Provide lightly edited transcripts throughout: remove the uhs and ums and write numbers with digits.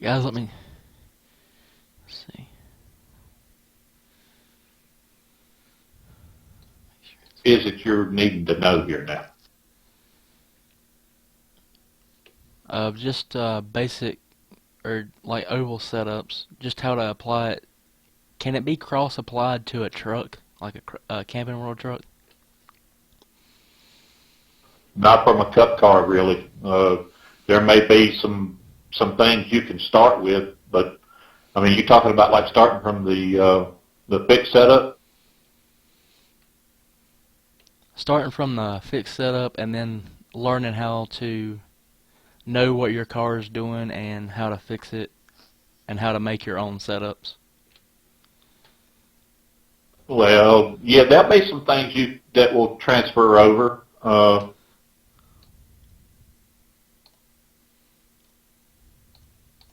Guys, let's see. Is it you're needing to know here now? Just basic or like oval setups. Just how to apply it. Can it be cross applied to a truck, like a Camping World truck? Not from a cup car, really. There may be some things you can start with, but I mean, you're talking about like starting from the fixed setup. Starting from the fixed setup and then learning how to know what your car is doing and how to fix it and how to make your own setups. Well, yeah, there'll be some things that will transfer over.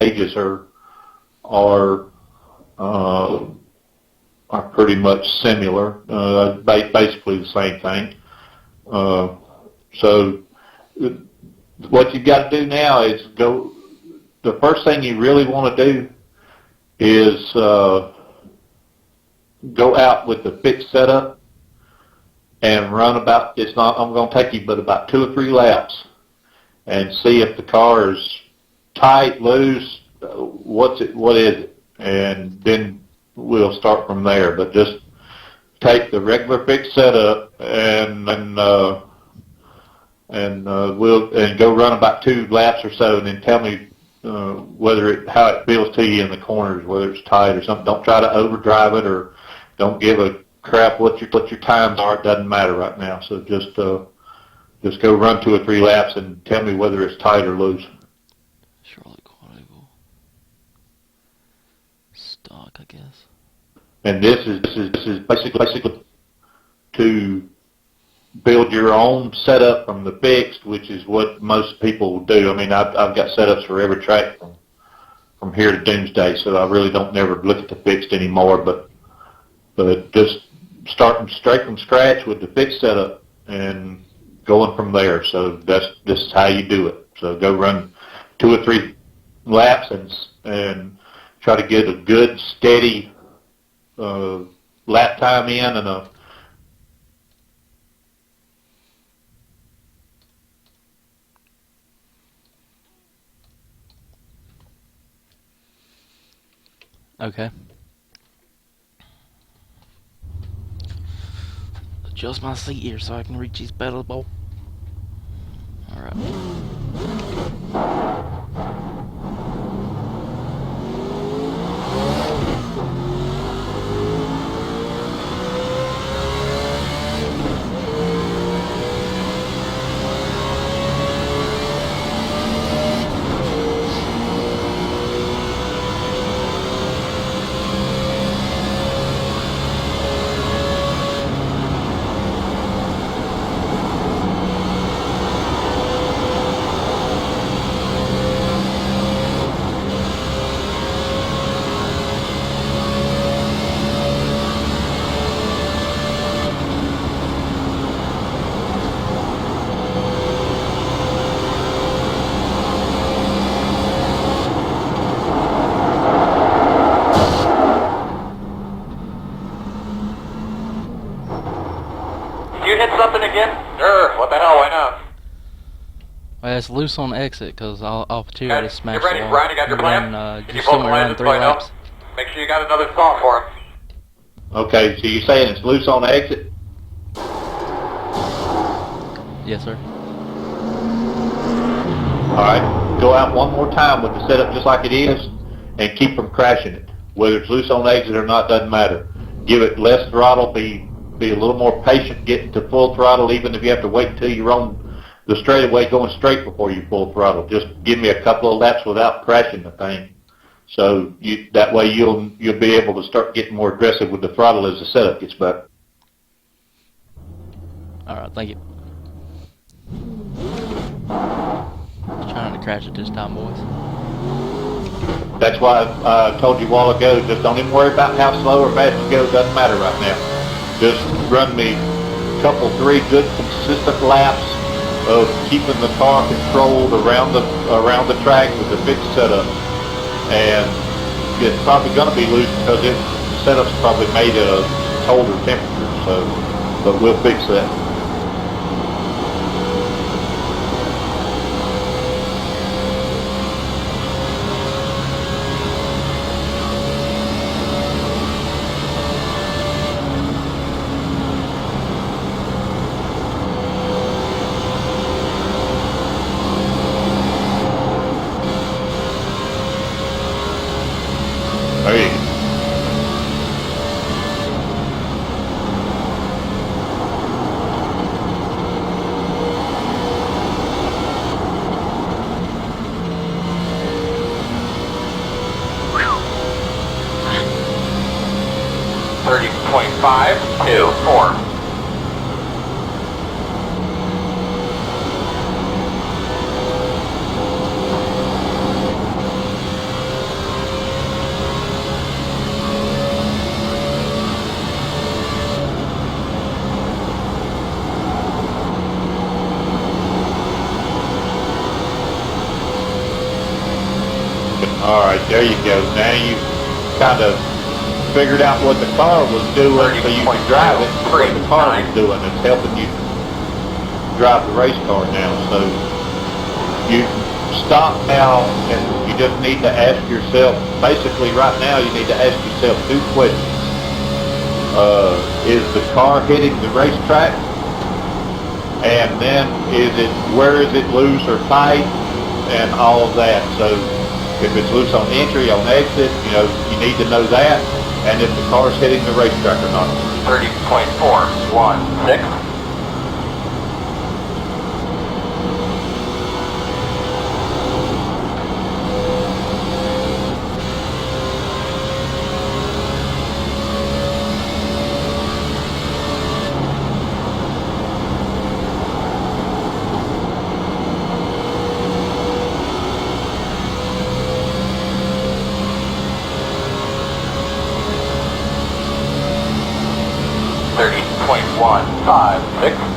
Ages are pretty much similar, basically the same thing. So what you've got to do now is go. The first thing you really want to do is go out with the fixed setup and run about. It's not. I'm going to take you but about 2 or 3 laps and see if the car is tight, loose. What is it? And then we'll start from there. But just take the regular fixed setup and go run about 2 laps or so, and then tell me how it feels to you in the corners, whether it's tight or something. Don't try to overdrive it, or don't give a crap what your times are. It doesn't matter right now. So just go run 2 or 3 laps and tell me whether it's tight or loose. Charlotte quad oval stock, I guess. And this is basically to build your own setup from the fixed, which is what most people do. I mean, I've got setups for every track from here to doomsday, so I really don't never look at the fixed anymore. But just starting straight from scratch with the fixed setup and going from there. So this is how you do it. So go run 2 or 3 laps and try to get a good steady lap time in and a Okay. Adjust my seat here so I can reach these pedal bolt. Alright. You hit something again? Sure, what the hell, why not? Well, it's loose on exit because all 2 I just smashed You're ready, the wall. Brian, you got your plan? You still want to run 3 laps? Make sure you got another spot for him. Okay, so you're saying it's loose on the exit? Yes, sir. All right, go out one more time with the setup just like it is and keep from crashing it. Whether it's loose on exit or not doesn't matter. Give it less throttle, be a little more patient getting to full throttle, even if you have to wait until you're on the straightaway going straight before you full throttle. Just give me a couple of laps without crashing the thing. So that way you'll be able to start getting more aggressive with the throttle as the setup gets better. Alright, thank you. Trying to crash it this time, boys. That's why I told you a while ago, just don't even worry about how slow or fast you go. It doesn't matter right now. Just run me a couple, 3 good consistent laps of keeping the car controlled around the track with the fixed setup. and it's probably going to be loose because the setup's probably made at a colder temperature. So, but we'll fix that. There you go. .524. All right, there you go. Now you kind of figured out what the car was doing, so you can drive it. What the car was doing, it's helping you drive the race car now. So you stop now, and you just need to ask yourself. Basically, right now, you need to ask yourself 2 questions: Is the car hitting the racetrack? And then where is it loose or tight, and all of that. So if it's loose on entry, on exit, you need to know that, and if the car's hitting the racetrack or not. 30.416. .156.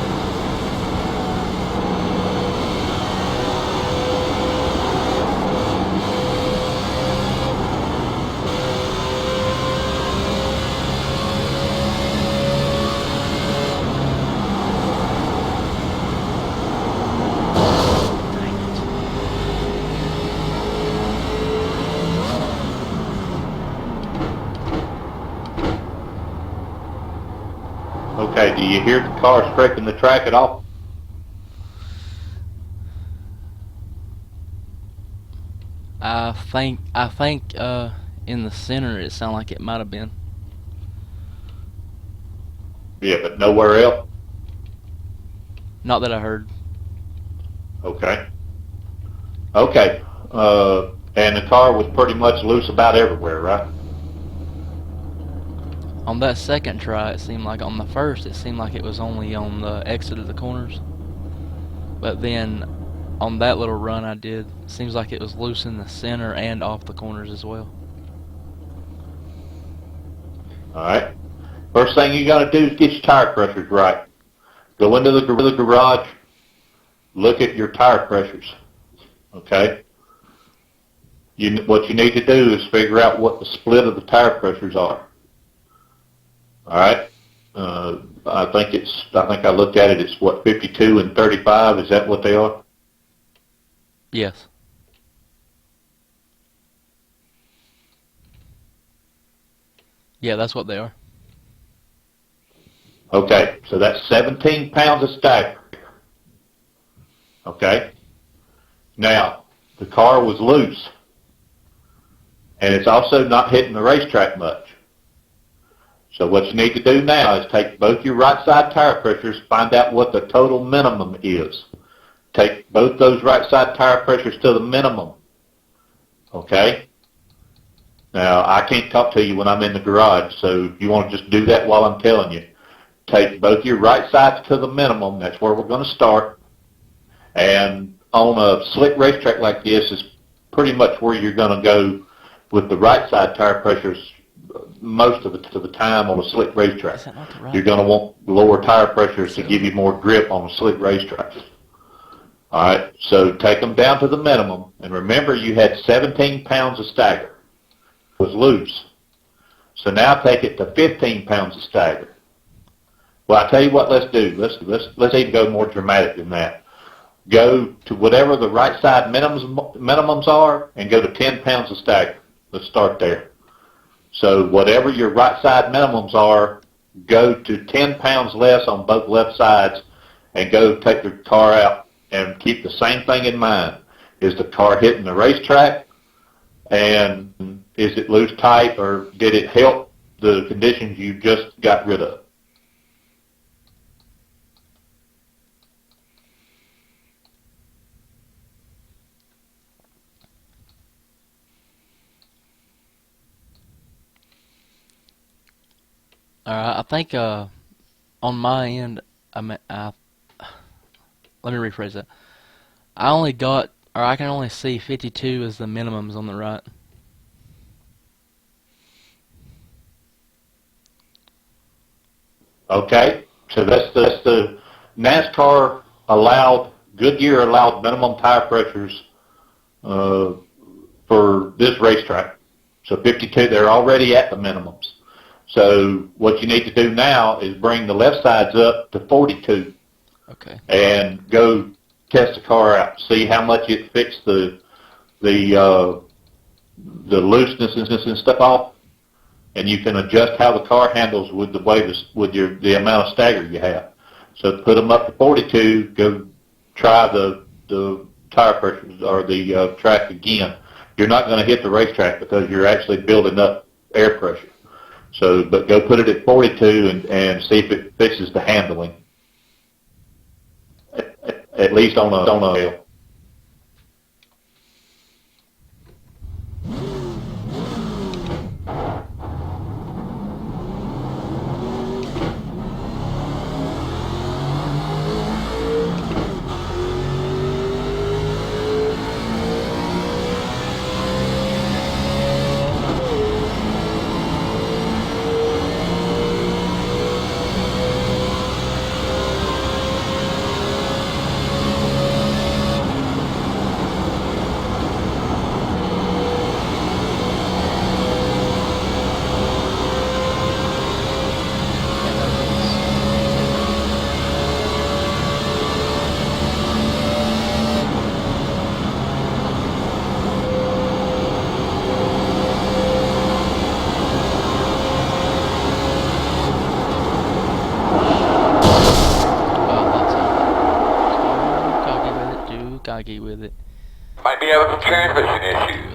Okay, do you hear the car scraping the track at all? I think in the center it sounded like it might have been. Yeah, but nowhere else? Not that I heard. Okay. Okay. And the car was pretty much loose about everywhere, right? On that second try, it seemed like on the first, it seemed like it was only on the exit of the corners. But then on that little run I did, it seems like it was loose in the center and off the corners as well. All right. First thing you got to do is get your tire pressures right. Go into the garage, look at your tire pressures. Okay? What you need to do is figure out what the split of the tire pressures are. All right. I think I looked at it. It's what, 52 and 35. Is that what they are? Yes. Yeah, that's what they are. Okay, so that's 17 pounds of stack. Okay. Now, the car was loose, and it's also not hitting the racetrack much. So what you need to do now is take both your right side tire pressures, find out what the total minimum is. Take both those right side tire pressures to the minimum. Okay? Now, I can't talk to you when I'm in the garage, so if you want to just do that while I'm telling you. Take both your right sides to the minimum. That's where we're going to start. And on a slick racetrack like this is pretty much where you're going to go with the right side tire pressures most of the time on a slick racetrack. You're going to want lower tire pressures to give you more grip on a slick racetrack. All right, so take them down to the minimum, and remember you had 17 pounds of stagger. It was loose. So now take it to 15 pounds of stagger. Well, I tell you what, let's do. Let's even go more dramatic than that. Go to whatever the right side minimums are, and go to 10 pounds of stagger. Let's start there. So whatever your right side minimums are, go to 10 pounds less on both left sides, and go take the car out. And keep the same thing in mind. Is the car hitting the racetrack? And is it loose tight, or did it help the conditions you just got rid of? Alright, I think on my end, let me rephrase that. I can only see 52 as the minimums on the right. Okay, so that's the NASCAR Goodyear allowed minimum tire pressures for this racetrack. So 52, they're already at the minimums. So what you need to do now is bring the left sides up to 42. Okay. And go test the car out, see how much it fixed the looseness and stuff off, and you can adjust how the car handles with the amount of stagger you have. So put them up to 42. Go try the tire pressures or the track again. You're not going to hit the racetrack because you're actually building up air pressure. So, but go put it at 42 and see if it fixes the handling. At least on a hill. Cocky with it. Might be having some transmission issues.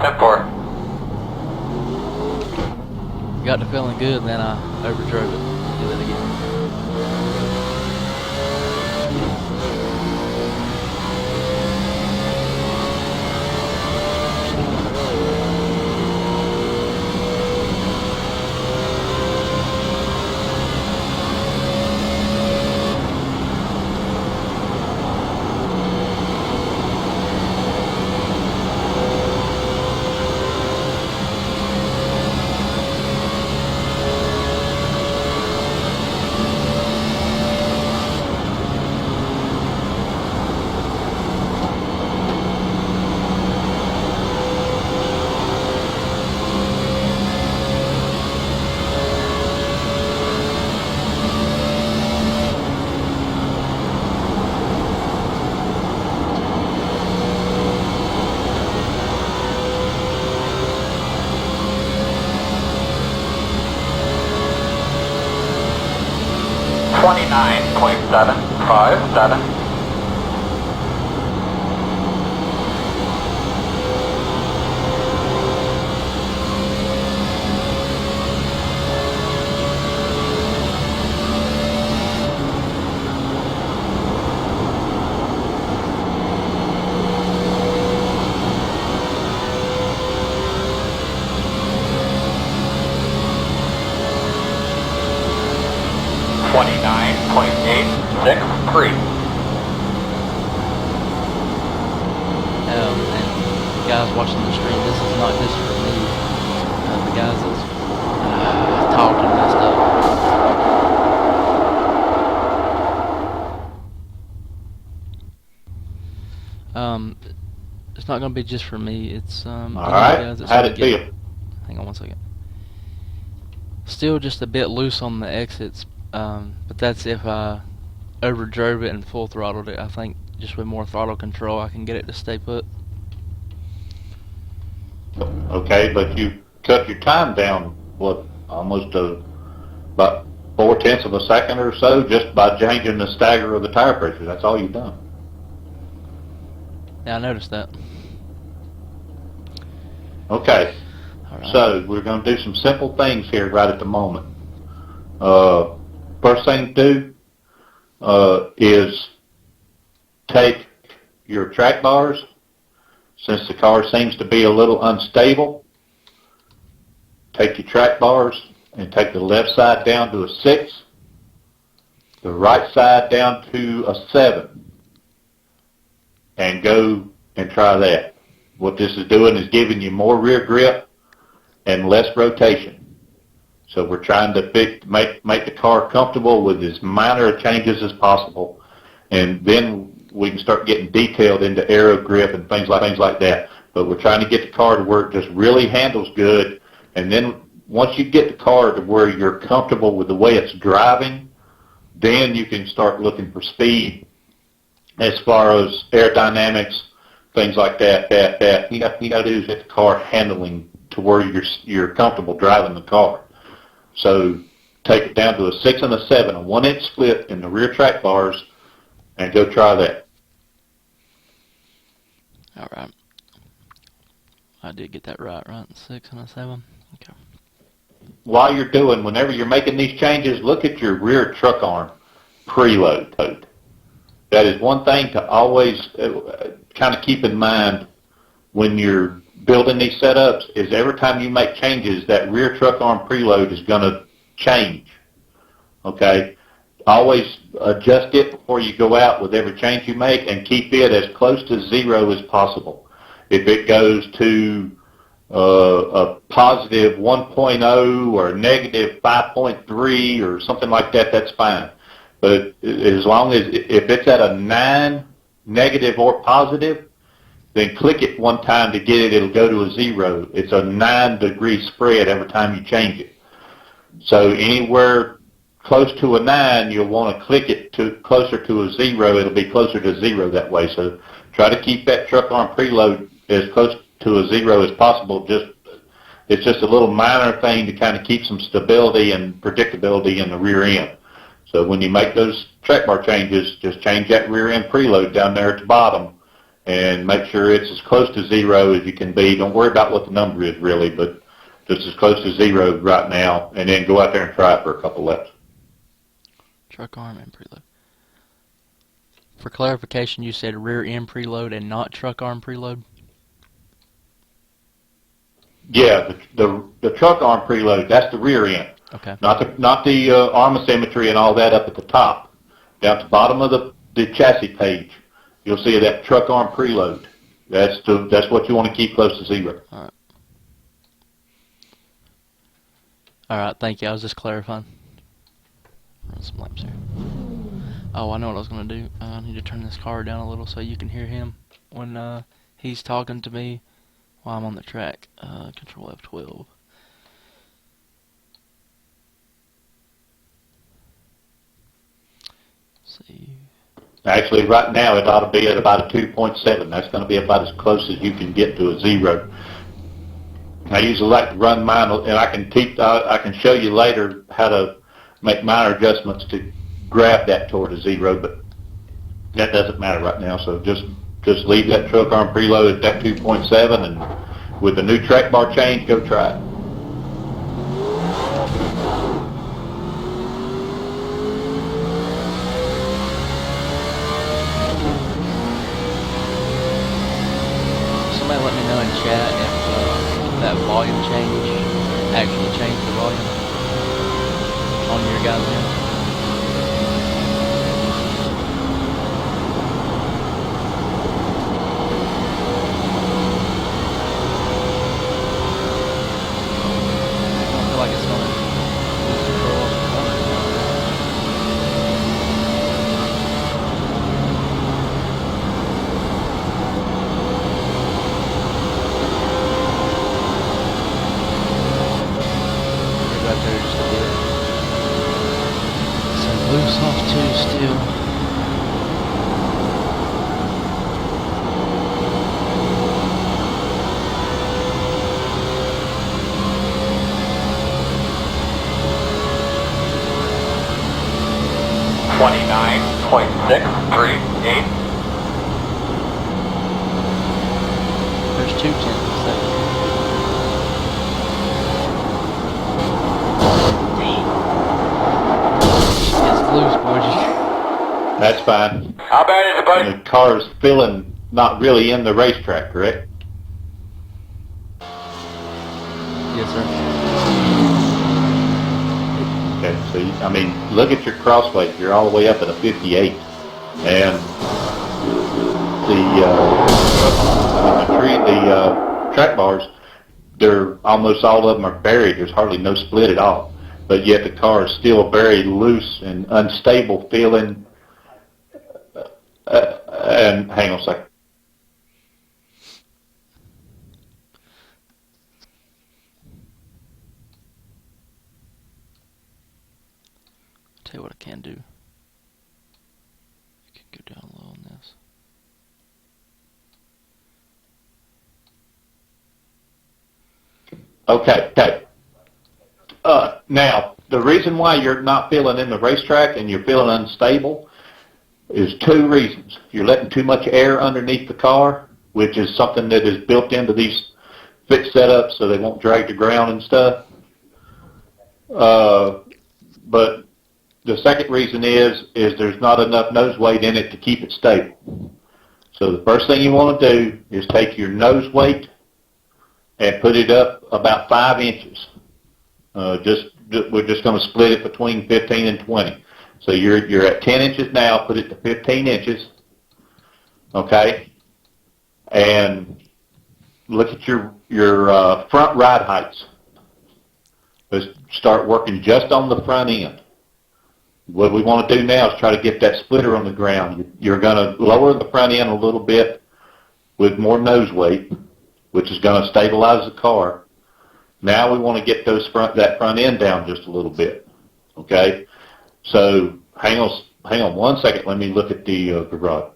10-4. Got to feeling good, and then I overdrove it. Do that again. .757. And guys watching the stream, this is not just for me. The guys that's talked and messed up. Um, it's not gonna be just for me. It's All any right. guys that How'd sort of it get. feel? Hang on one second. Still just a bit loose on the exits, but that's if I overdrove it and full throttled it. I think just with more throttle control, I can get it to stay put. Okay, but you cut your time down, what, almost about 4/10 of a second or so just by changing the stagger of the tire pressure. That's all you've done. Yeah, I noticed that. Okay, All right. so we're going to do some simple things here right at the moment. First thing to do is take your track bars. Since the car seems to be a little unstable, take your track bars and take the left side down to a 6, the right side down to a 7, and go and try that. What this is doing is giving you more rear grip and less rotation. So we're trying to make the car comfortable with as minor changes as possible, and then we can start getting detailed into aero grip and things like that. But we're trying to get the car to where it just really handles good, and then once you get the car to where you're comfortable with the way it's driving, then you can start looking for speed as far as aerodynamics, things like that. You got to do is get the car handling to where you're comfortable driving the car. So take it down to a 6 and a 7, a 1-inch split in the rear track bars, and go try that. All right. I did get that right, 6 and a 7. Okay. While you're whenever you're making these changes, look at your rear truck arm preload. That is one thing to always kind of keep in mind when you're building these setups, is every time you make changes, that rear truck arm preload is going to change. Okay? Always adjust it before you go out with every change you make, and keep it as close to 0 as possible. If it goes to a positive 1.0 or a negative 5.3 or something like that, that's fine. But as long as, if it's at a 9, negative or positive, then click it one time to get it. It'll go to a 0. It's a 9-degree spread every time you change it. So anywhere close to a 9, you'll want to click it to closer to a 0. It'll be closer to 0 that way. So try to keep that truck arm preload as close to a 0 as possible. It's just a little minor thing to kind of keep some stability and predictability in the rear end. So when you make those track bar changes, just change that rear end preload down there at the bottom and make sure it's as close to 0 as you can be. Don't worry about what the number is really, but just as close to 0 right now, and then go out there and try it for a couple laps. Truck arm and preload. For clarification, you said rear end preload and not truck arm preload? Yeah, the truck arm preload, that's the rear end. Okay. Not the arm asymmetry and all that up at the top. Down at the bottom of the chassis page, you'll see that truck arm preload. That's what you want to keep close to 0. All right. All right, thank you. I was just clarifying. Run some laps here. Oh, I know what I was going to do. I need to turn this car down a little so you can hear him when he's talking to me while I'm on the track. Control F12. See. Actually, right now it ought to be at about a 2.7. That's going to be about as close as you can get to a 0. I usually like to run mine, and I can show you later how to make minor adjustments to grab that toward a 0, but that doesn't matter right now. So just leave that truck arm preload at that 2.7, and with the new track bar change, go try it. Somebody let me know in chat if that volume change actually changed the volume on your guys' end. I don't feel like it's going to lose control of the corner. .638. There's 2 tenths of a second. It's loose, boys. That's fine. How bad is it, buddy? The car's feeling not really in the racetrack, correct? Yes, sir. Okay, so, I mean, look at your crossweight. You're all the way up at a 58. And the track bars, they're almost all of them are buried. There's hardly no split at all. But yet the car is still very loose and unstable feeling. And hang on a second. Tell you what I can do. You can go down low on this. Okay. Now, the reason why you're not feeling in the racetrack and you're feeling unstable is 2 reasons. You're letting too much air underneath the car, which is something that is built into these fixed setups so they won't drag the ground and stuff. But the second reason is there's not enough nose weight in it to keep it stable. So the first thing you want to do is take your nose weight and put it up about 5 inches. We're just going to split it between 15 and 20. So you're at 10 inches now. Put it to 15 inches. Okay, and look at your front ride heights. Let's start working just on the front end. What we want to do now is try to get that splitter on the ground. You're going to lower the front end a little bit with more nose weight, which is going to stabilize the car. Now we want to get that front end down just a little bit. Okay, so hang on 1 second. Let me look at the garage.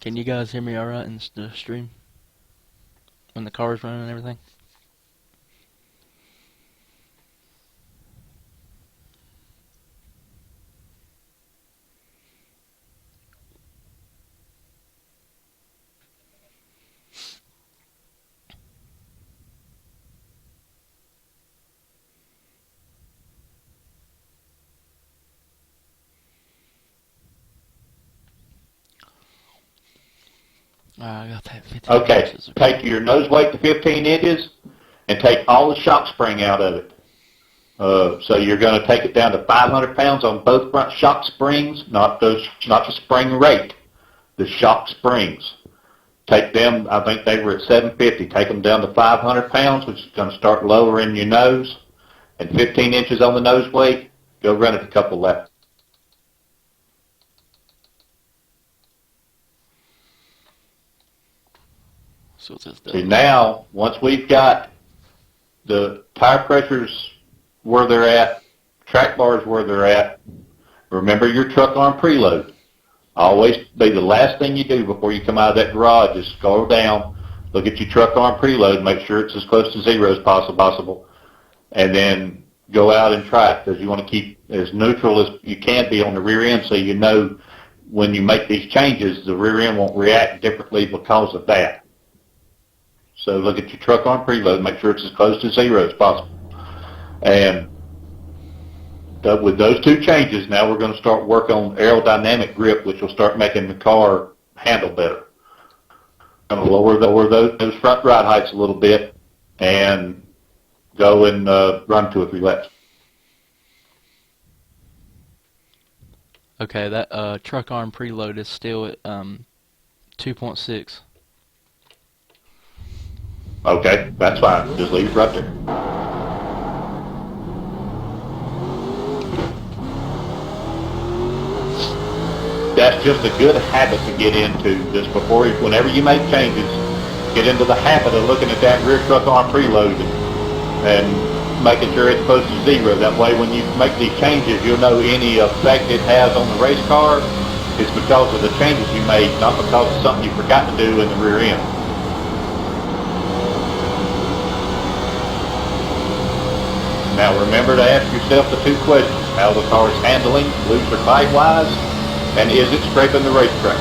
Can you guys hear me all right in the stream? When the car's running and everything? I got that 15 Okay, inches. take your nose weight to 15 inches and take all the shock spring out of it. So you're going to take it down to 500 pounds on both front shock springs, not the spring rate, the shock springs. Take them, I think they were at 750. Take them down to 500 pounds, which is going to start lowering your nose, and 15 inches on the nose weight. Go run it a couple laps. So See, now, once we've got the tire pressures where they're at, track bars where they're at, remember your truck arm preload. Always be the last thing you do before you come out of that garage is scroll down, look at your truck arm preload, make sure it's as close to 0 as possible, and then go out and try it, because you want to keep as neutral as you can be on the rear end so you know when you make these changes, the rear end won't react differently because of that. So look at your truck arm preload, make sure it's as close to 0 as possible. And with those 2 changes, now we're going to start work on aerodynamic grip, which will start making the car handle better. Going to lower those front ride heights a little bit and go and run 2 or 3 laps. Okay, that truck arm preload is still at 2.6. Okay, that's fine. Just leave it right there. That's just a good habit to get into. Just whenever you make changes, get into the habit of looking at that rear truck arm preload and making sure it's close to 0. That way when you make these changes, you'll know any effect it has on the race car is because of the changes you made, not because of something you forgot to do in the rear end. Now remember to ask yourself the two questions: how the car is handling, loose or tight wise, and is it scraping the racetrack?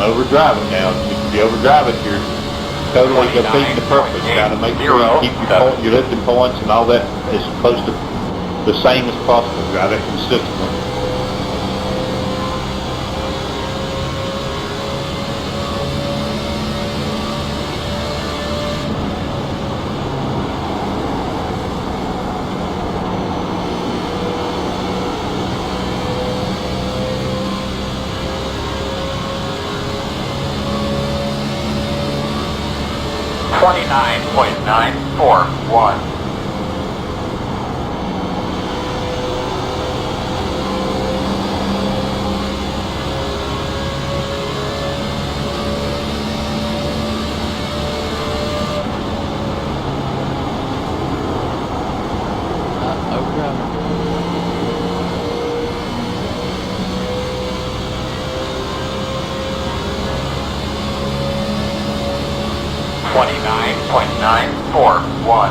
Overdrive it now. If you overdrive it, you're totally defeating the purpose. Got to make sure you keep your lifting points and all that as close to the same as possible. Drive it consistently. .941. Overdrive. 29.941.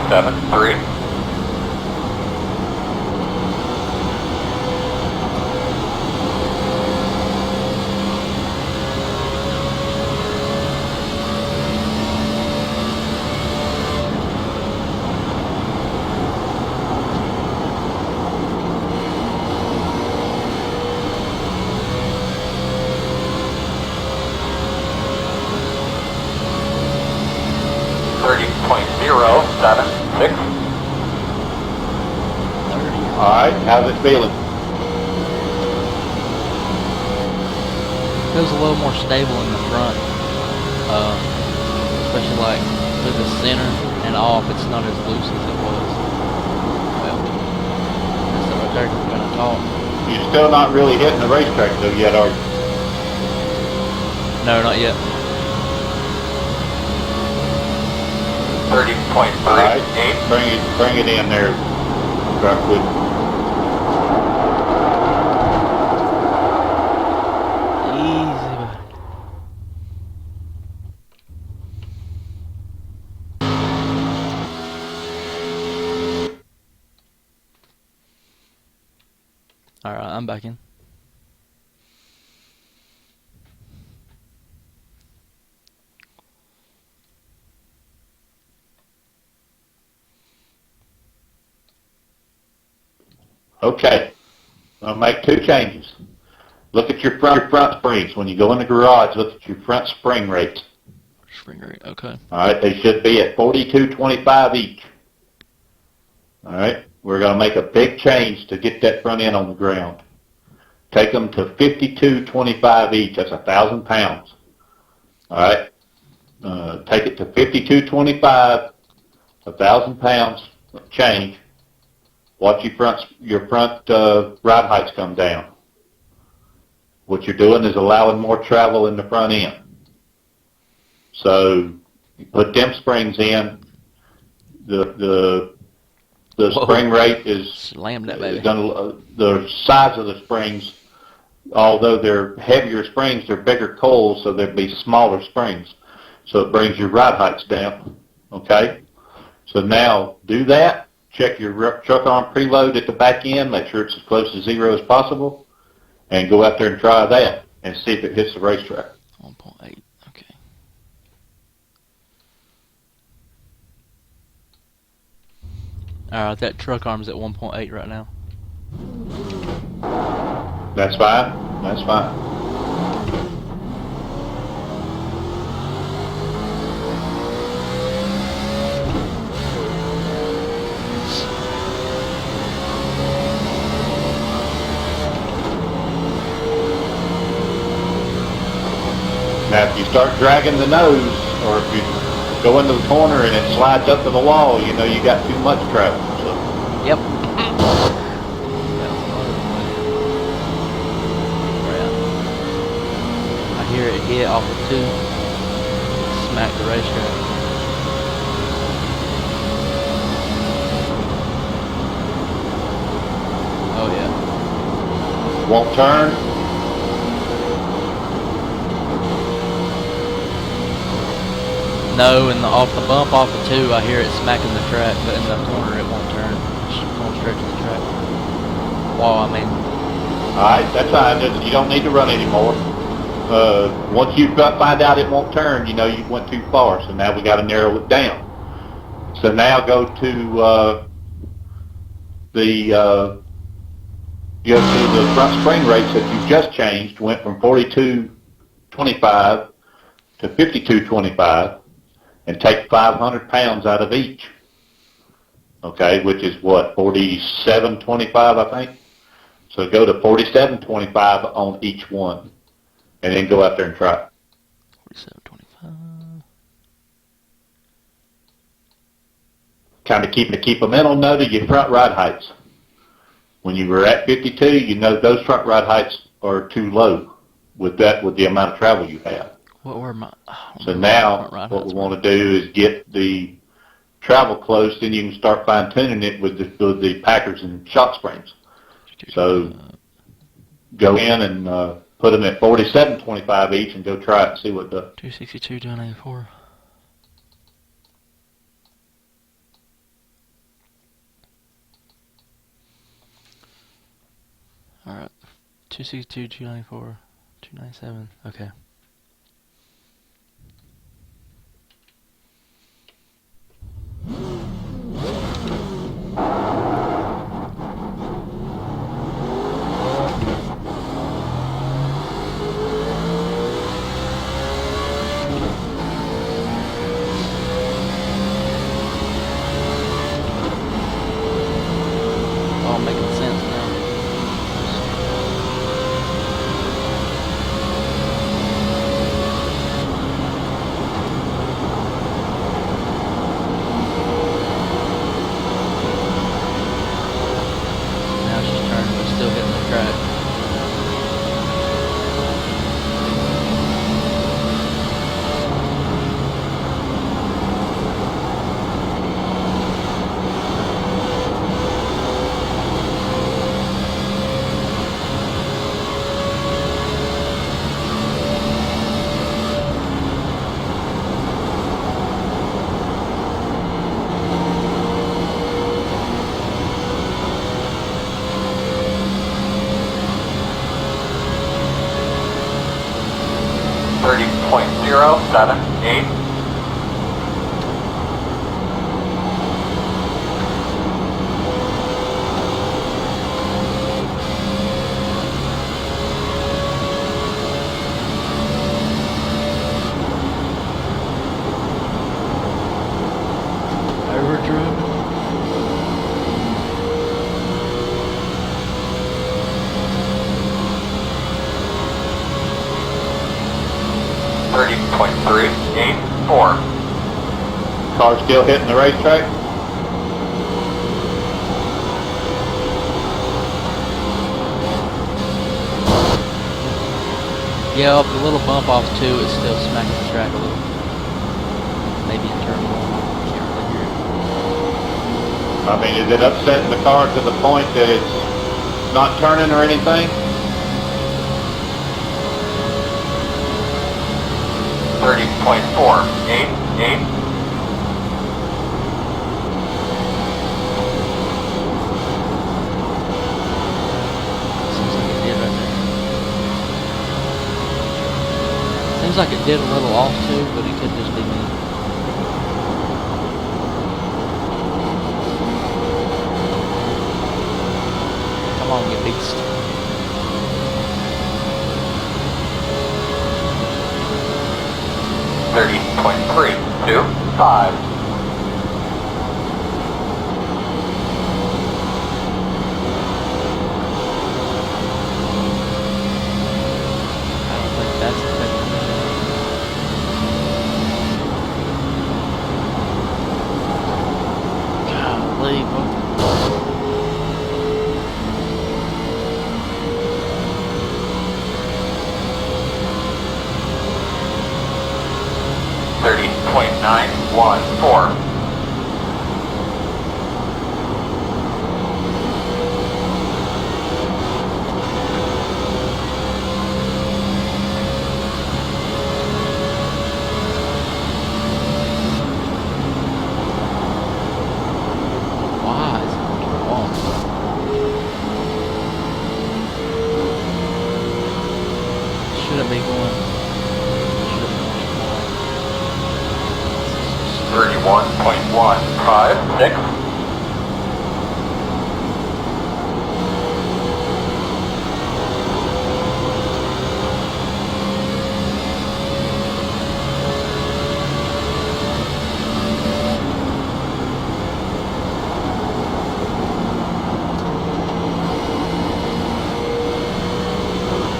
.073. .076. Alright, how's it feeling? Feels a little more stable in the front, especially like through the center and off. It's not as loose as it was. Well, that's the right we're gonna talk. You're still not really hitting the racetrack though yet, are you? No, not yet. 30.38. Alright, bring it in there, Rockwood. Easy, buddy. Alright, I'm back in. Okay, I'll make two changes. Look at your front springs. When you go in the garage, look at your front spring rates. Spring rate, okay. Alright, they should be at 42.25 each. Alright, we're going to make a big change to get that front end on the ground. Take them to 52.25 each. That's 1,000 pounds. Alright, take it to 52.25, 1,000 pounds change. Watch your front ride heights come down. What you're doing is allowing more travel in the front end. So you put them springs in. The spring rate is Slammed that baby. The size of the springs, although they're heavier springs, they're bigger coils, so there'd be smaller springs. So it brings your ride heights down. Okay? So now do that. Check your truck arm preload at the back end. Make sure it's as close to zero as possible. And go out there and try that and see if it hits the racetrack. 1.8, okay. Alright, that truck arm's at 1.8 right now. That's fine. That's fine. Now, if you start dragging the nose, or if you go into the corner and it slides up to the wall, you know you got too much travel. So. Yep. I hear it hit off of 2. Smack the racetrack. Oh yeah. Won't turn. No, and off the bump off of 2, I hear it smacking the track, but in the corner it won't turn. It's going straight to the track. Wall, I mean. Alright, that's fine. You don't need to run anymore. Once you find out it won't turn, you know you went too far. So now we got to narrow it down. So now go to the front spring rates that you just changed. Went from 42.25 to 52.25, and take 500 pounds out of each. Okay, which is what, 47.25, I think. So go to 47.25 on each one, and then go out there and try it. 47.25. Kind of keep a mental note of your front ride heights. When you were at 52, you know those front ride heights are too low with the amount of travel you have. What were my? So now what we want to do is get the travel close, then you can start fine tuning it with the packers and shock springs. So go in and put them at 47.25 each, and go try it and see what does. 262 down 84. All right, 262, 294, 297. Okay. All making sense now. Now she's turning, but still hitting the track. .078. Overdrive. .384. Car still hitting the racetrack? Yeah, up the little bump off 2, it's still smacking the track a little. Maybe in turn 1. Can't really hear it. I mean, is it upsetting the car to the point that it's not turning or anything? 30.488. Seems like it did a little off too, but it could just be me. Come on, you beast. 30.325. I don't think that's affecting me. Golly, both. 30.914. Why is it wrong? Shouldn't be going. Shouldn't be going. 31.156.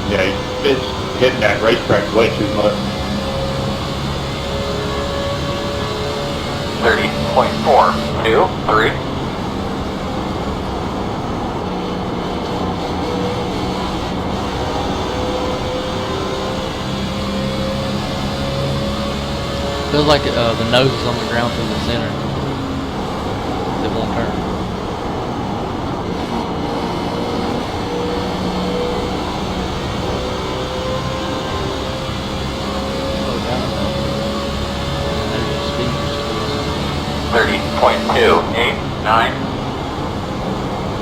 Yeah, it's hitting that racetrack way too much. 30.423. Feels like the nose is on the ground through the center. It won't turn. Slow down a bit. There's your speed. 30.289.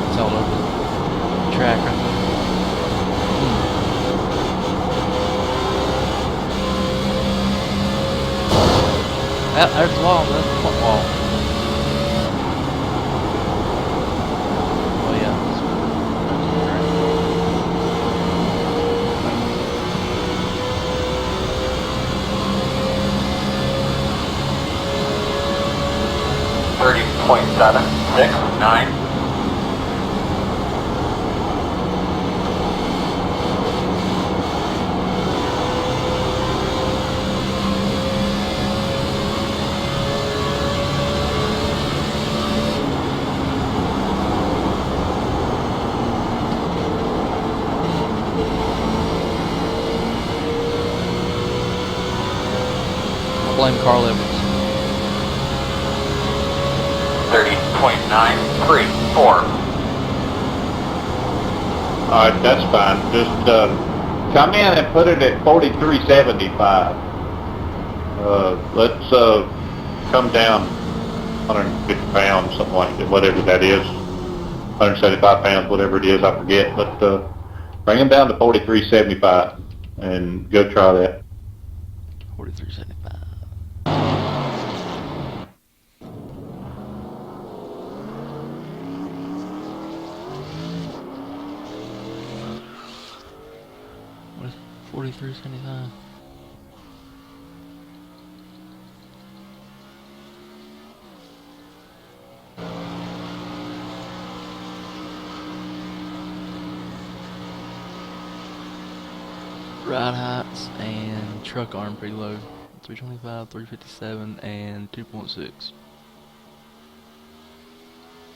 It's all over the track right there. There's the wall, that's the front wall. Oh yeah. .769. I blame Carl Evans. 30.934. Alright, that's fine. Just come in and put it at 43.75. Let's come down 150 pounds, something like that, whatever that is. 175 pounds, whatever it is, I forget. But bring them down to 43.75 and go try that. 43.75. What is 43.75? Ride heights and truck arm preload. 325, 357, and 2.6.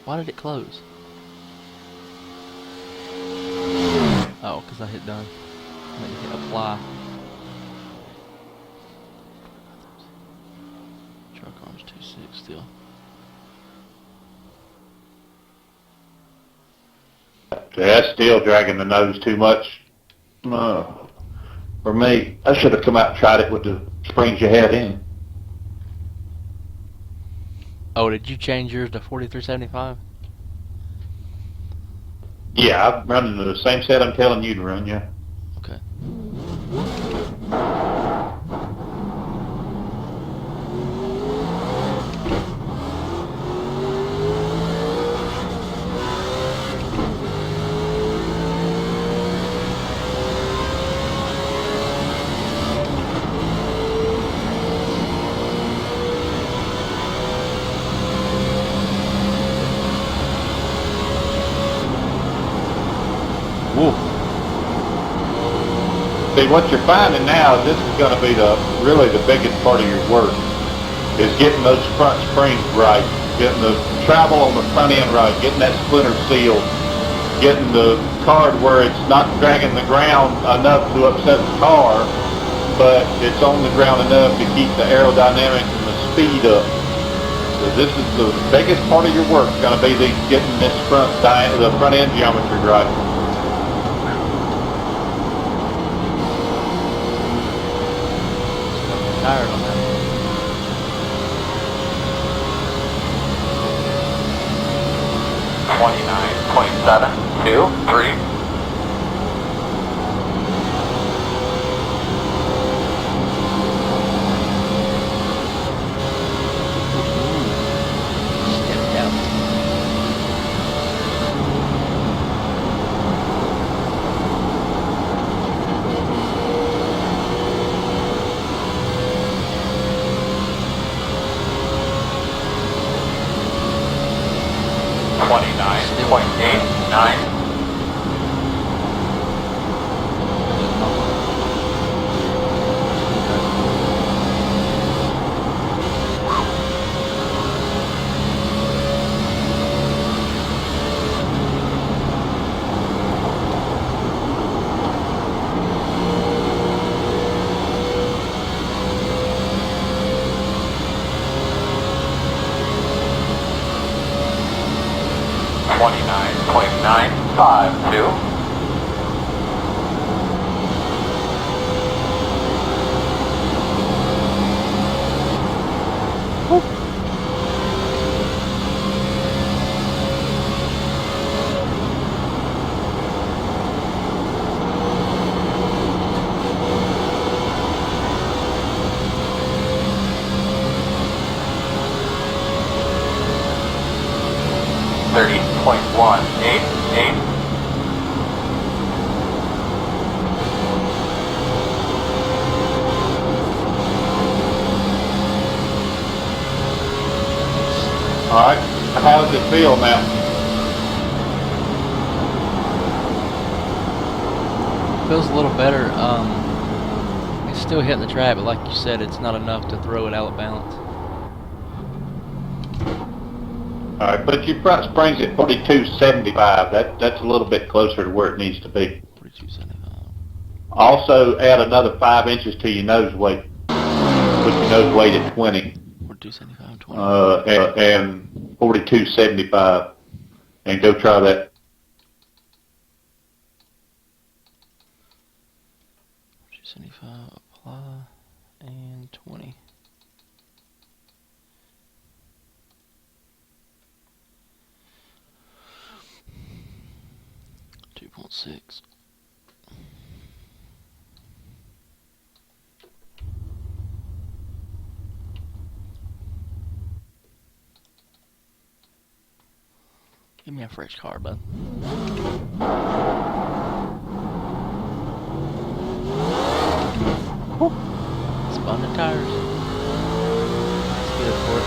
Why did it close? Oh, because I hit done. I meant to hit apply. Truck arms 2.6 still. That's still dragging the nose too much. For me, I should have come out and tried it with the springs you had in. Oh, did you change yours to 43.75? Yeah, I'm running the same set I'm telling you to run, yeah. Okay. See, what you're finding now, this is going to be really the biggest part of your work, is getting those front springs right, getting the travel on the front end right, getting that splinter sealed, getting the card where it's not dragging the ground enough to upset the car, but it's on the ground enough to keep the aerodynamics and the speed up. So this is the biggest part of your work, going to be getting this the front end geometry right. Tired on that. 29.723. Stepped out. .899. .952. .30.188. All right, how does it feel now? Feels a little better. It's still hitting the track, but like you said, it's not enough to throw it out of balance. All right, but your front spring's at 4275. That's a little bit closer to where it needs to be. 42.75. Also, add another 5 inches to your nose weight. Put your nose weight at 20. 42.75, 20. And 4275, and go try that. 42.75, apply, and 20. .6. Give me a fresh car, bud. Spun the tires. That's good for it.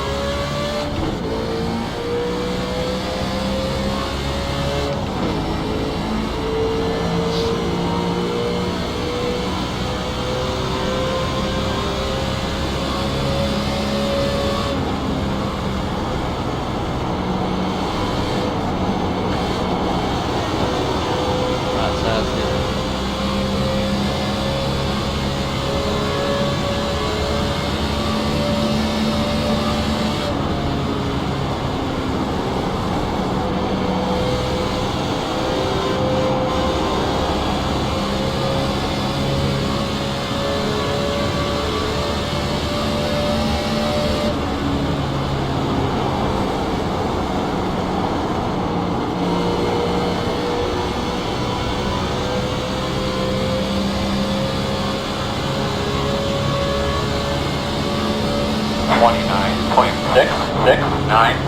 Right side's good. .669.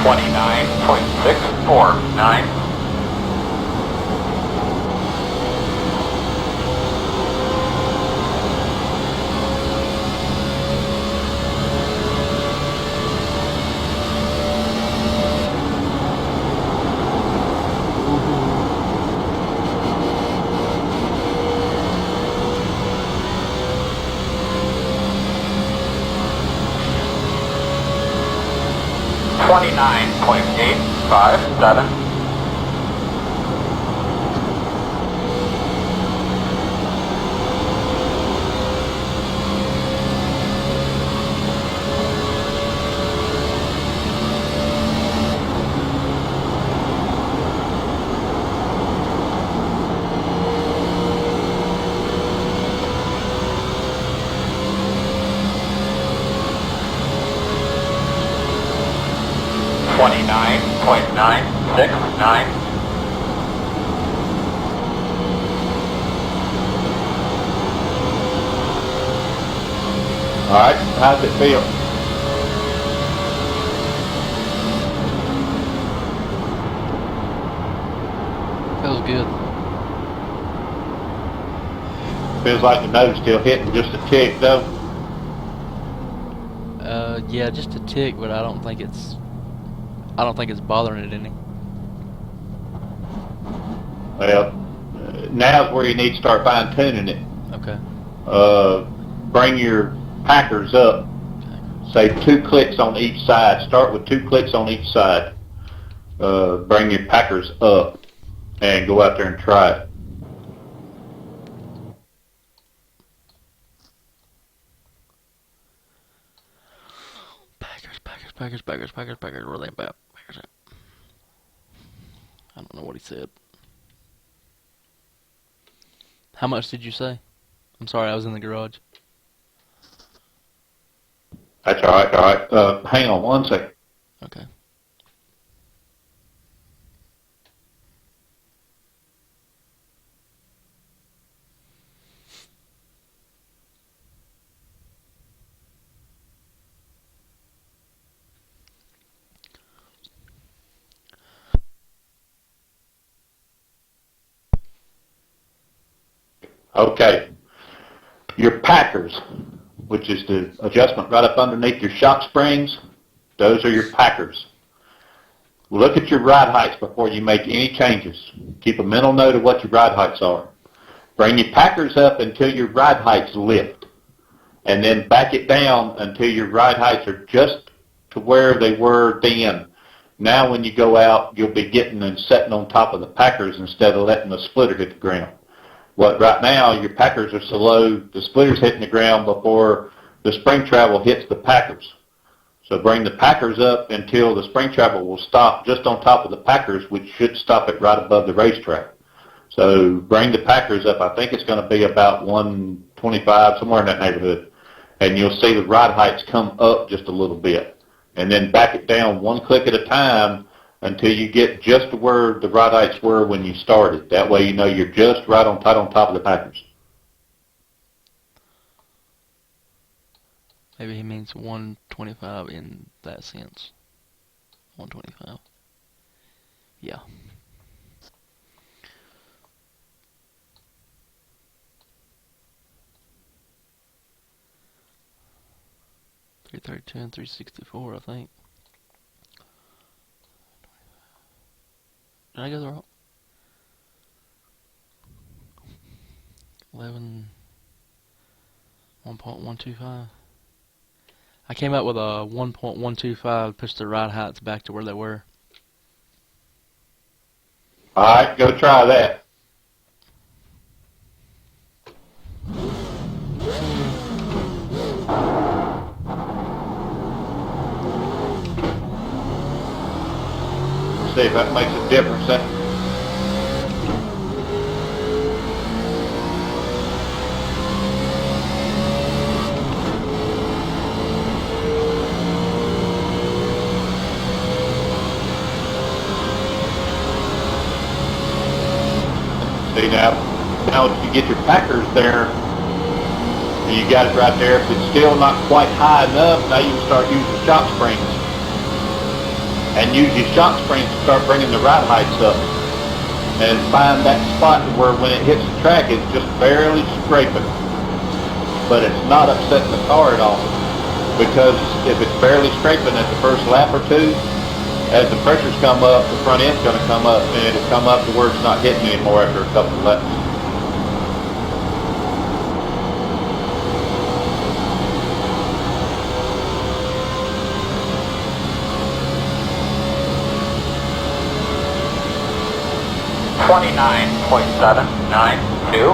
29.649. $29.857. $29.969. All right, how's it feel? Feels good. Feels like the nose still hitting just a tick though. Yeah, just a tick, but I don't think it's bothering it any. Well, now's where you need to start fine tuning it. Okay. Bring your packers up. Say 2 clicks on each side. Start with 2 clicks on each side. Bring your packers up and go out there and try it. Packers. Where they at? Packers at. I don't know what he said. How much did you say? I'm sorry, I was in the garage. That's all right. All right. Hang on 1 second. Okay. Okay. Your packers, which is the adjustment right up underneath your shock springs, those are your packers. Look at your ride heights before you make any changes. Keep a mental note of what your ride heights are. Bring your packers up until your ride heights lift, and then back it down until your ride heights are just to where they were then. Now when you go out, you'll be getting and setting on top of the packers instead of letting the splitter hit the ground. Right now, your packers are so low, the splitter's hitting the ground before the spring travel hits the packers. So bring the packers up until the spring travel will stop just on top of the packers, which should stop it right above the racetrack. So bring the packers up. I think it's going to be about 125, somewhere in that neighborhood. And you'll see the ride heights come up just a little bit. And then back it down 1 click at a time until you get just to where the ride heights were when you started. That way you know you're just right on top of the packers. Maybe he means 125 in that sense. 125. Yeah. $332 and $364, I think. Did I go the wrong? 1.125. I came up with a 1.125, pushed the ride heights back to where they were. All right, go try that. See if that makes a difference. See now if you get your packers there, and you got it right there, if it's still not quite high enough, now you can start using shock springs. and use your shock springs to start bringing the ride heights up. And find that spot where when it hits the track, it's just barely scraping. But it's not upsetting the car at all. Because if it's barely scraping at the first lap or two, as the pressures come up, the front end's going to come up, and it'll come up to where it's not hitting anymore after a couple of laps. .792.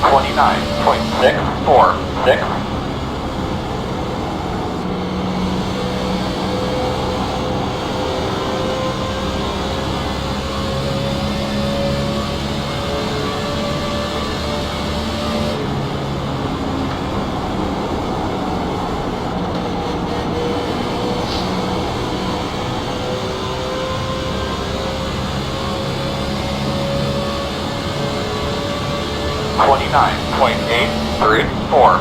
29.646. .834.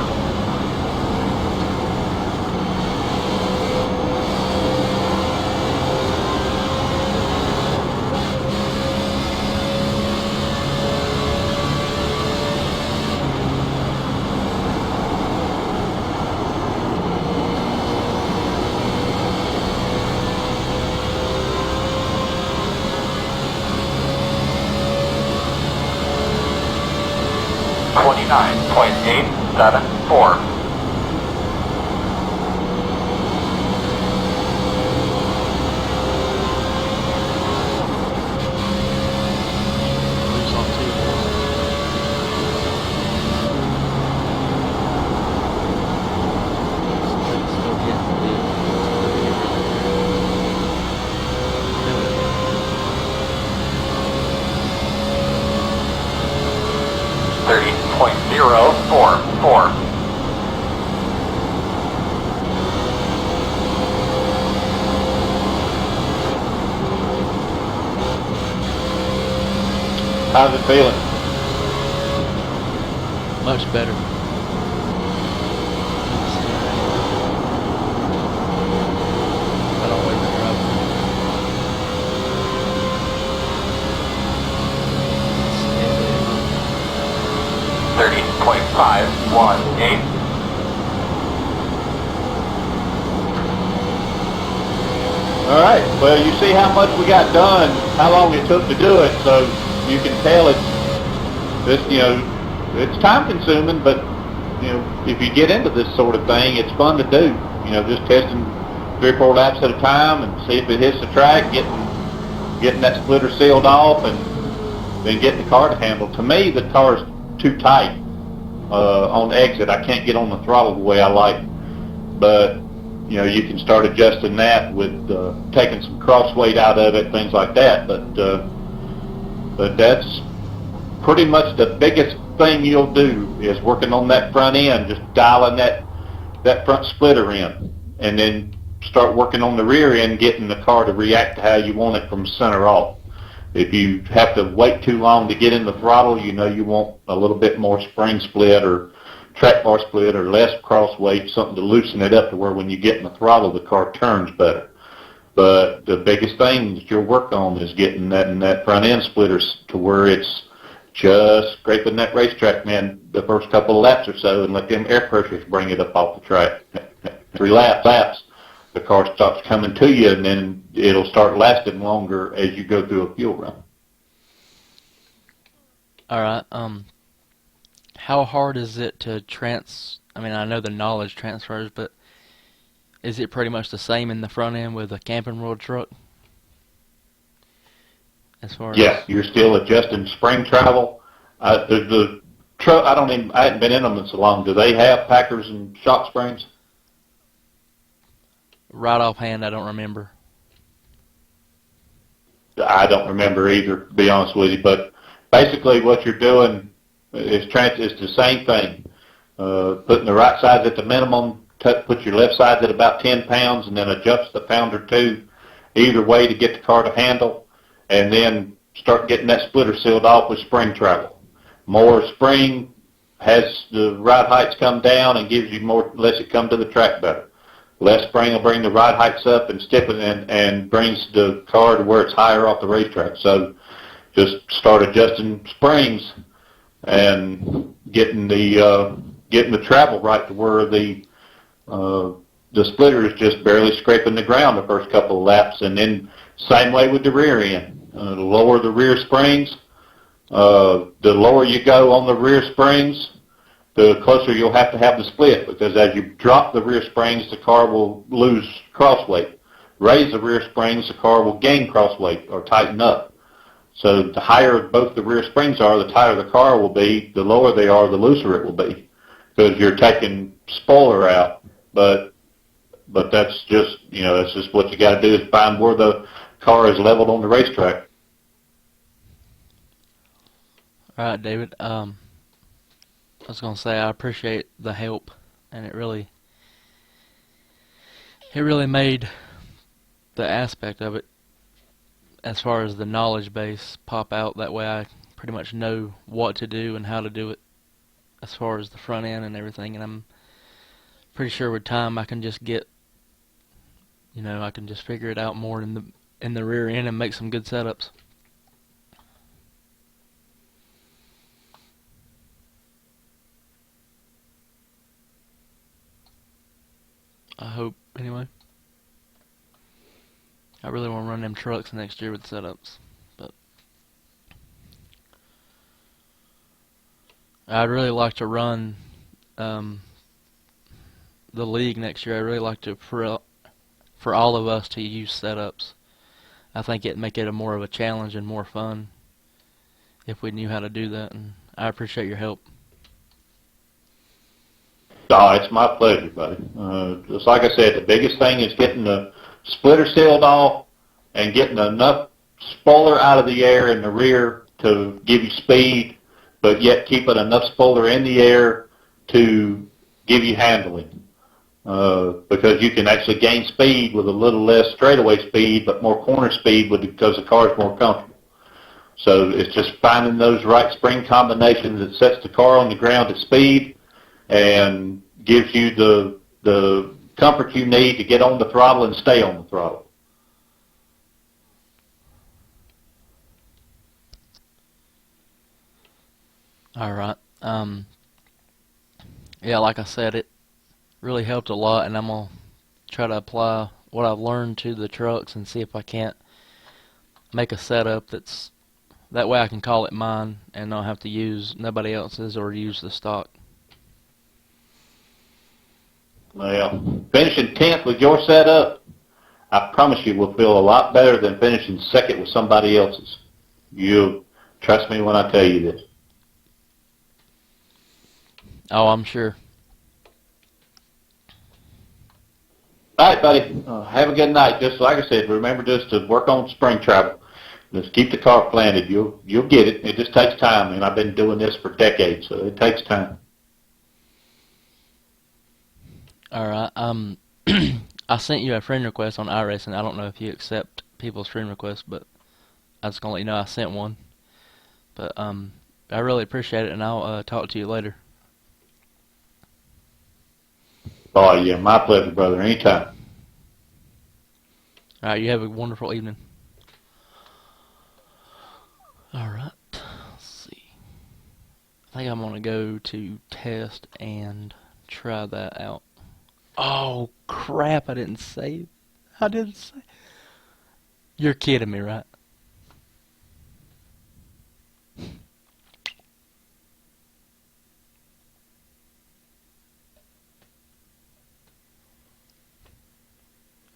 .874. Lose on 2. Still getting the 30.044. How's it feeling? much better. But I'll wait for driving. 30.518. All right. Well, you see how much we got done, how long it took to do it, so you can tell it's it's time consuming, but if you get into this sort of thing, it's fun to do. Just testing 3 or 4 laps at a time and see if it hits the track, getting that splitter sealed off, and then getting the car to handle. To me, the car's too tight on exit. I can't get on the throttle the way I like, but you can start adjusting that with taking some cross weight out of it, things like that. But that's pretty much the biggest thing you'll do is working on that front end, just dialing that front splitter in, and then start working on the rear end, getting the car to react to how you want it from center off. If you have to wait too long to get in the throttle, you want a little bit more spring split or track bar split or less cross weight, something to loosen it up to where when you get in the throttle, the car turns better. But the biggest thing that you'll work on is getting that front end splitters to where it's just scraping that racetrack, man, the first couple of laps or so, and let them air pressures bring it up off the track. 3 laps, the car starts coming to you, and then it'll start lasting longer as you go through a fuel run. All right. How hard is it to I mean, I know the knowledge transfers, but is it pretty much the same in the front end with a Camping World truck? As far as you're still adjusting spring travel. The truck, I hadn't been in them in so long. Do they have Packers and shock springs? Right offhand, I don't remember. I don't remember either, to be honest with you. But basically, what you're doing is the same thing. Putting the right sides at the minimum, put your left sides at about 10 pounds, and then adjust a pound or two either way to get the car to handle, and then start getting that splitter sealed off with spring travel. More spring has the ride heights come down and gives you more, lets it come to the track better. Less spring will bring the ride heights up and stiffen and brings the car to where it's higher off the racetrack. So just start adjusting springs and getting the travel right to where the splitter is just barely scraping the ground the first couple of laps. And then same way with the rear end. The lower the rear springs, the lower you go on the rear springs, the closer you'll have to have the split, because as you drop the rear springs, the car will lose cross weight. Raise the rear springs, the car will gain cross weight or tighten up. So the higher both the rear springs are, the tighter the car will be. The lower they are, the looser it will be, because you're taking spoiler out. But that's just, that's just what you got to do, is find where the car is leveled on the racetrack. All right, David. I was gonna say I appreciate the help, and it really made the aspect of it, as far as the knowledge base, pop out. That way I pretty much know what to do and how to do it as far as the front end and everything. And I'm pretty sure with time I can just get, I can just figure it out more in the rear end and make some good setups. I hope, anyway. I really want to run them trucks next year with setups, but I'd really like to run the league next year. I'd really like to, for all of us to use setups. I think it'd make it more of a challenge and more fun if we knew how to do that, and I appreciate your help. Oh, it's my pleasure, buddy. Just like I said, the biggest thing is getting the splitter sealed off and getting enough spoiler out of the air in the rear to give you speed, but yet keeping enough spoiler in the air to give you handling. Because you can actually gain speed with a little less straightaway speed, but more corner speed because the car is more comfortable. So it's just finding those right spring combinations that sets the car on the ground at speed and gives you the comfort you need to get on the throttle and stay on the throttle. All right. Yeah, like I said, it really helped a lot, and I'm going to try to apply what I've learned to the trucks and see if I can't make a setup that way I can call it mine and not have to use nobody else's or use the stock. Well, finishing 10th with your setup, I promise you will feel a lot better than finishing second with somebody else's. You'll trust me when I tell you this. Oh, I'm sure. All right, buddy. Have a good night. Just like I said, remember just to work on spring travel. Just keep the car planted. You'll get it. It just takes time, and I've been doing this for decades, so it takes time. All right. I sent you a friend request on iRacing. I don't know if you accept people's friend requests, but I was gonna let you know I sent one. But I really appreciate it, and I'll talk to you later. Oh, yeah, my pleasure, brother. Anytime. All right, you have a wonderful evening. All right, let's see. I think I'm going to go to test and try that out. Oh, crap, I didn't save. I didn't save. You're kidding me, right?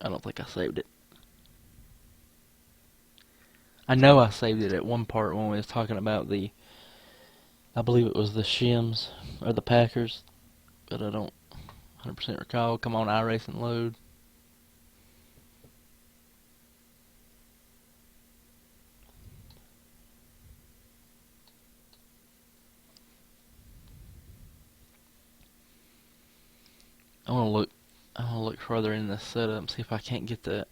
I don't think I saved it. I know I saved it at one part when we was talking about I believe it was the shims, or the Packers, but I don't 100% recall. Come on, iRacing load. I wanna look further in this setup, see if I can't get that.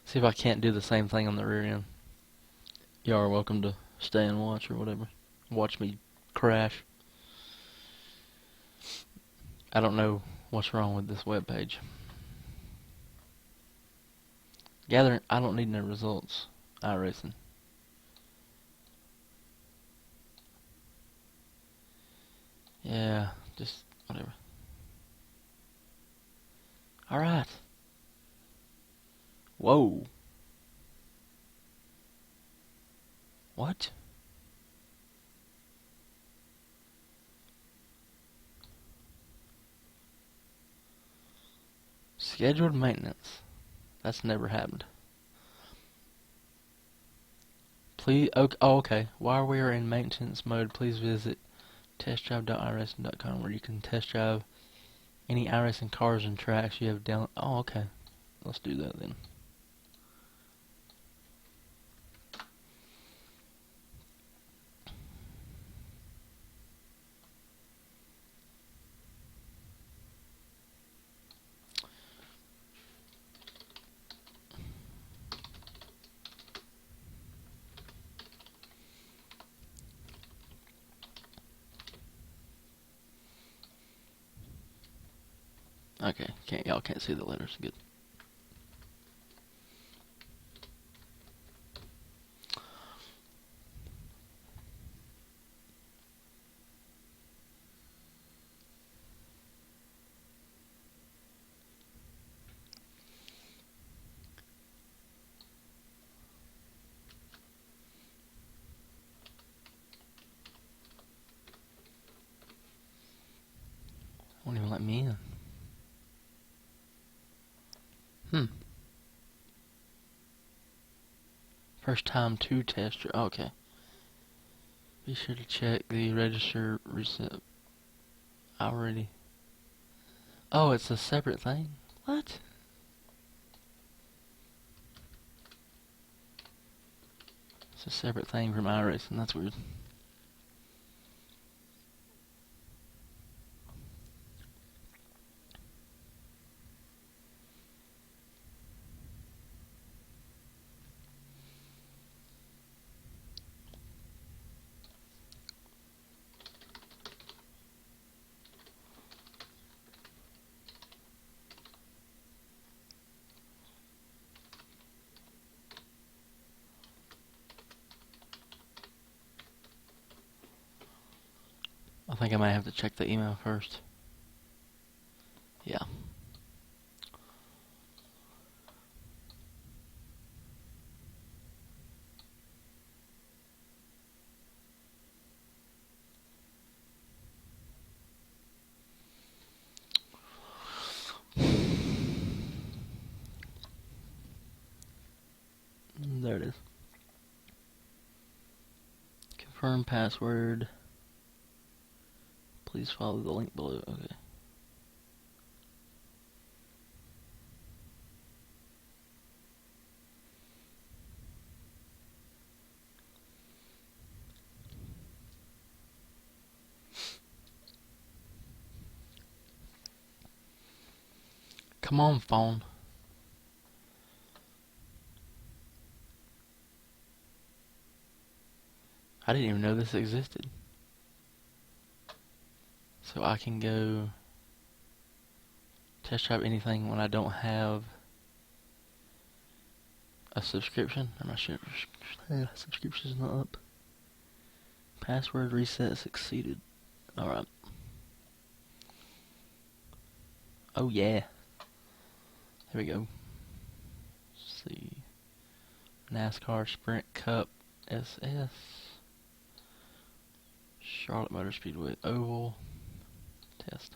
See if I can't do the same thing on the rear end. Y'all are welcome to stay and watch or whatever. Watch me crash. I don't know what's wrong with this web page. Gathering. I don't need no results. iRacing. Yeah, just whatever. Alright. Whoa. What? Scheduled maintenance. That's never happened. Please. Oh, okay. While we are in maintenance mode, please visit testdrive.iracing.com where you can test drive any iRacing cars and tracks you have down. Oh, okay. Let's do that then. Okay, y'all can't see the letters. Good. Won't even let me in. First time to test. Okay. Be sure to check the register reset. Already. Oh, it's a separate thing? What? It's a separate thing from iRacing. That's weird. I think I might have to check the email first. Yeah. There it is. Confirm password. Please follow the link below. Okay. Come on, phone. I didn't even know this existed. So I can go test drive anything when I don't have a subscription. I'm not sure. Subscription's not up. Password reset succeeded. Alright. Oh yeah. There we go. Let's see. NASCAR Sprint Cup SS. Charlotte Motor Speedway Oval. Test.